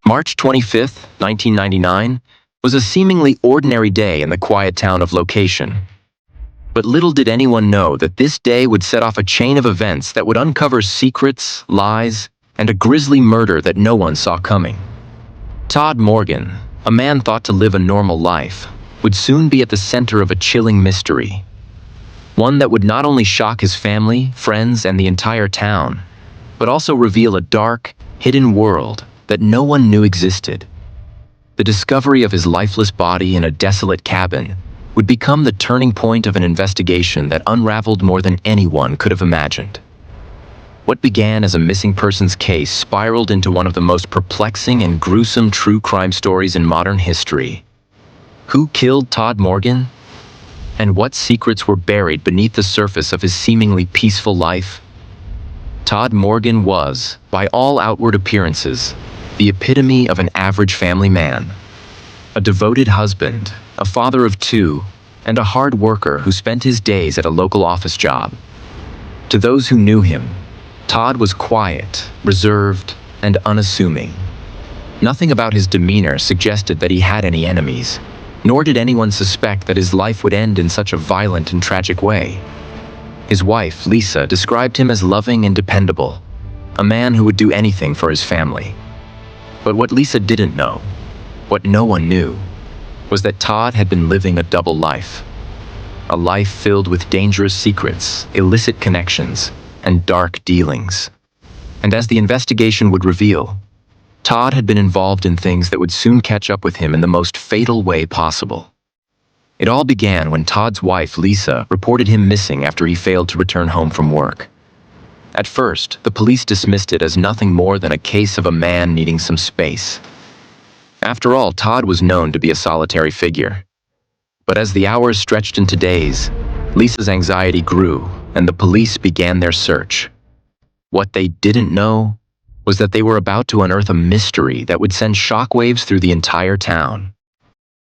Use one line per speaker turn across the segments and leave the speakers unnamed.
March 25th, 1999, was a seemingly ordinary day in the quiet town of Location. But little did anyone know that this day would set off a chain of events that would uncover secrets, lies, and a grisly murder that no one saw coming. Todd Morgan, a man thought to live a normal life, would soon be at the center of a chilling mystery. One that would not only shock his family, friends, and the entire town, but also reveal a dark, hidden world that no one knew existed. The discovery of his lifeless body in a desolate cabin would become the turning point of an investigation that unraveled more than anyone could have imagined. What began as a missing persons case spiraled into one of the most perplexing and gruesome true crime stories in modern history. Who killed Todd Morgan? And what secrets were buried beneath the surface of his seemingly peaceful life? Todd Morgan was, by all outward appearances, the epitome of an average family man. A devoted husband, a father of two, and a hard worker who spent his days at a local office job. To those who knew him, Todd was quiet, reserved, and unassuming. Nothing about his demeanor suggested that he had any enemies, nor did anyone suspect that his life would end in such a violent and tragic way. His wife, Lisa, described him as loving and dependable, a man who would do anything for his family. But what Lisa didn't know, what no one knew, was that Todd had been living a double life. A life filled with dangerous secrets, illicit connections, and dark dealings. And as the investigation would reveal, Todd had been involved in things that would soon catch up with him in the most fatal way possible. It all began when Todd's wife, Lisa, reported him missing after he failed to return home from work. At first, the police dismissed it as nothing more than a case of a man needing some space. After all, Todd was known to be a solitary figure. But as the hours stretched into days, Lisa's anxiety grew, and the police began their search. What they didn't know was that they were about to unearth a mystery that would send shockwaves through the entire town.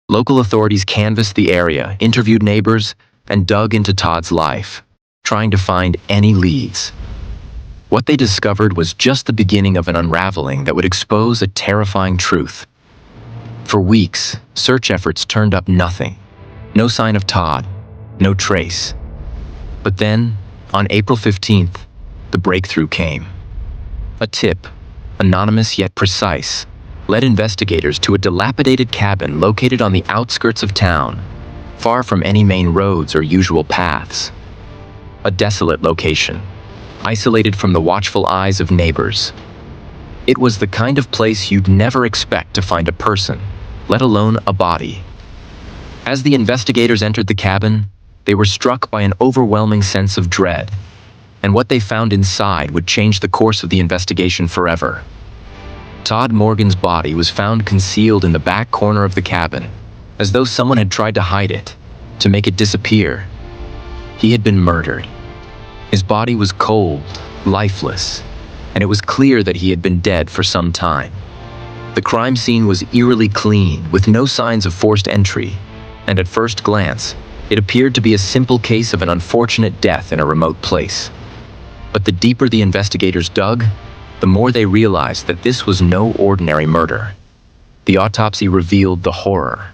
Local authorities canvassed the area, interviewed neighbors, and dug into Todd's life, trying to find any leads. What they discovered was just the beginning of an unraveling that would expose a terrifying truth. For weeks, search efforts turned up nothing. No sign of Todd, no trace. But then, on April 15th, the breakthrough came. A tip, anonymous yet precise, led investigators to a dilapidated cabin located on the outskirts of town, far from any main roads or usual paths. A desolate location, isolated from the watchful eyes of neighbors. It was the kind of place you'd never expect to find a person, let alone a body. As the investigators entered the cabin, they were struck by an overwhelming sense of dread, and what they found inside would change the course of the investigation forever. Todd Morgan's body was found concealed in the back corner of the cabin, as though someone had tried to hide it, to make it disappear. He had been murdered. His body was cold, lifeless, and it was clear that he had been dead for some time. The crime scene was eerily clean, with no signs of forced entry, and at first glance, it appeared to be a simple case of an unfortunate death in a remote place. But the deeper the investigators dug, the more they realized that this was no ordinary murder. The autopsy revealed the horror.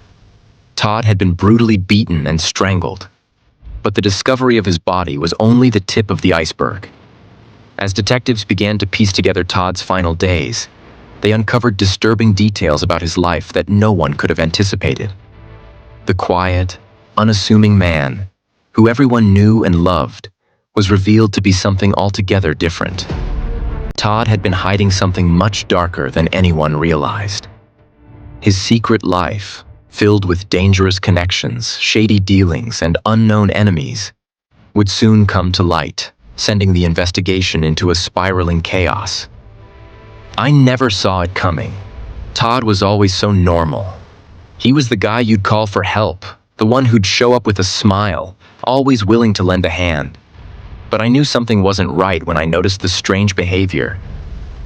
Todd had been brutally beaten and strangled. But the discovery of his body was only the tip of the iceberg. As detectives began to piece together Todd's final days, they uncovered disturbing details about his life that no one could have anticipated. The quiet, unassuming man, who everyone knew and loved, was revealed to be something altogether different. Todd had been hiding something much darker than anyone realized. His secret life, filled with dangerous connections, shady dealings, and unknown enemies, would soon come to light, sending the investigation into a spiraling chaos. I never saw it coming. Todd was always so normal. He was the guy you'd call for help, the one who'd show up with a smile, always willing to lend a hand. But I knew something wasn't right when I noticed the strange behavior.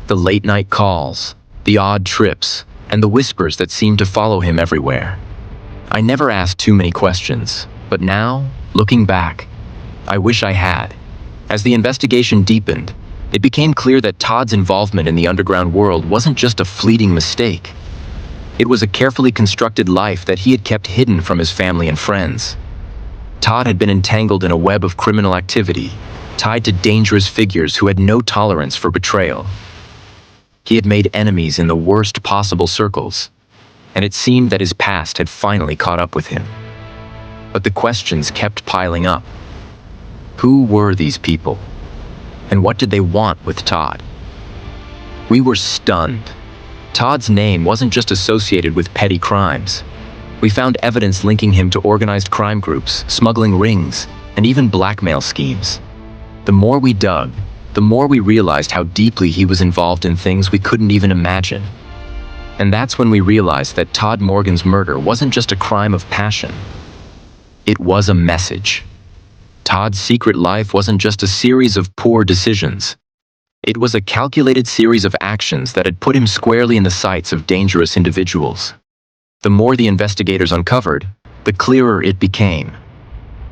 The late-night calls, the odd trips, and the whispers that seemed to follow him everywhere. I never asked too many questions, but now, looking back, I wish I had. As the investigation deepened, It became clear that Todd's involvement in the underground world wasn't just a fleeting mistake. It was a carefully constructed life that he had kept hidden from his family and friends. Todd had been entangled in a web of criminal activity, tied to dangerous figures who had no tolerance for betrayal. He had made enemies in the worst possible circles, and it seemed that his past had finally caught up with him. But the questions kept piling up. Who were these people? And what did they want with Todd? We were stunned. Todd's name wasn't just associated with petty crimes. We found evidence linking him to organized crime groups, smuggling rings, and even blackmail schemes. The more we dug, the more we realized how deeply he was involved in things we couldn't even imagine. And that's when we realized that Todd Morgan's murder wasn't just a crime of passion. It was a message. Todd's secret life wasn't just a series of poor decisions. It was a calculated series of actions that had put him squarely in the sights of dangerous individuals. The more the investigators uncovered, the clearer it became.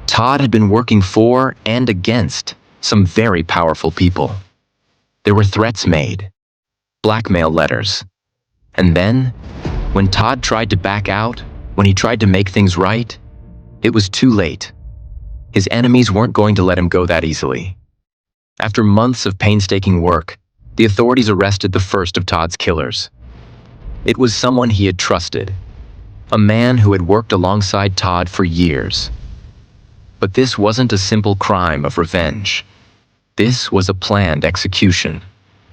Todd had been working for and against some very powerful people. There were threats made, blackmail letters. And then, when Todd tried to back out, when he tried to make things right, it was too late. His enemies weren't going to let him go that easily. After months of painstaking work, the authorities arrested the first of Todd's killers. It was someone he had trusted, a man who had worked alongside Todd for years. But this wasn't a simple crime of revenge. This was a planned execution,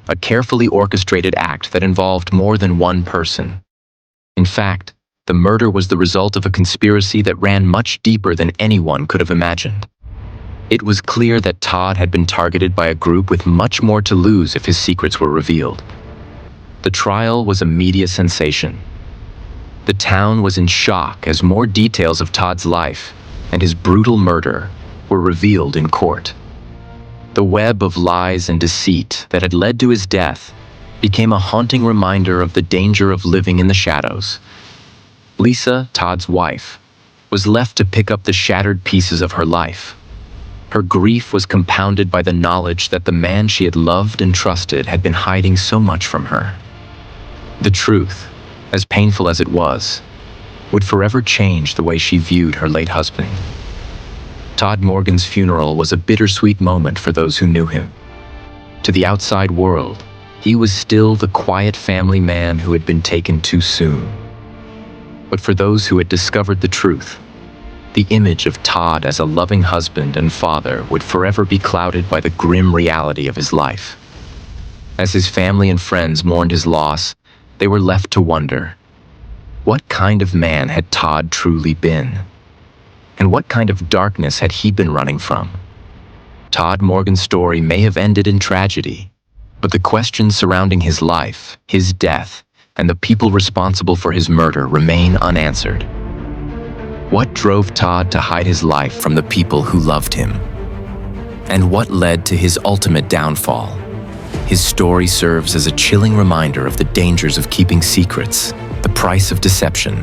a carefully orchestrated act that involved more than one person. In fact, the murder was the result of a conspiracy that ran much deeper than anyone could have imagined. It was clear that Todd had been targeted by a group with much more to lose if his secrets were revealed. The trial was a media sensation. The town was in shock as more details of Todd's life and his brutal murder were revealed in court. The web of lies and deceit that had led to his death became a haunting reminder of the danger of living in the shadows. Lisa, Todd's wife, was left to pick up the shattered pieces of her life. Her grief was compounded by the knowledge that the man she had loved and trusted had been hiding so much from her. The truth, as painful as it was, would forever change the way she viewed her late husband. Todd Morgan's funeral was a bittersweet moment for those who knew him. To the outside world, he was still the quiet family man who had been taken too soon. But for those who had discovered the truth, the image of Todd as a loving husband and father would forever be clouded by the grim reality of his life. As his family and friends mourned his loss, they were left to wonder, what kind of man had Todd truly been? And what kind of darkness had he been running from? Todd Morgan's story may have ended in tragedy, but the questions surrounding his life, his death, and the people responsible for his murder remain unanswered. What drove Todd to hide his life from the people who loved him? And what led to his ultimate downfall? His story serves as a chilling reminder of the dangers of keeping secrets, the price of deception,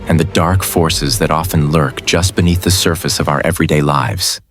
and the dark forces that often lurk just beneath the surface of our everyday lives.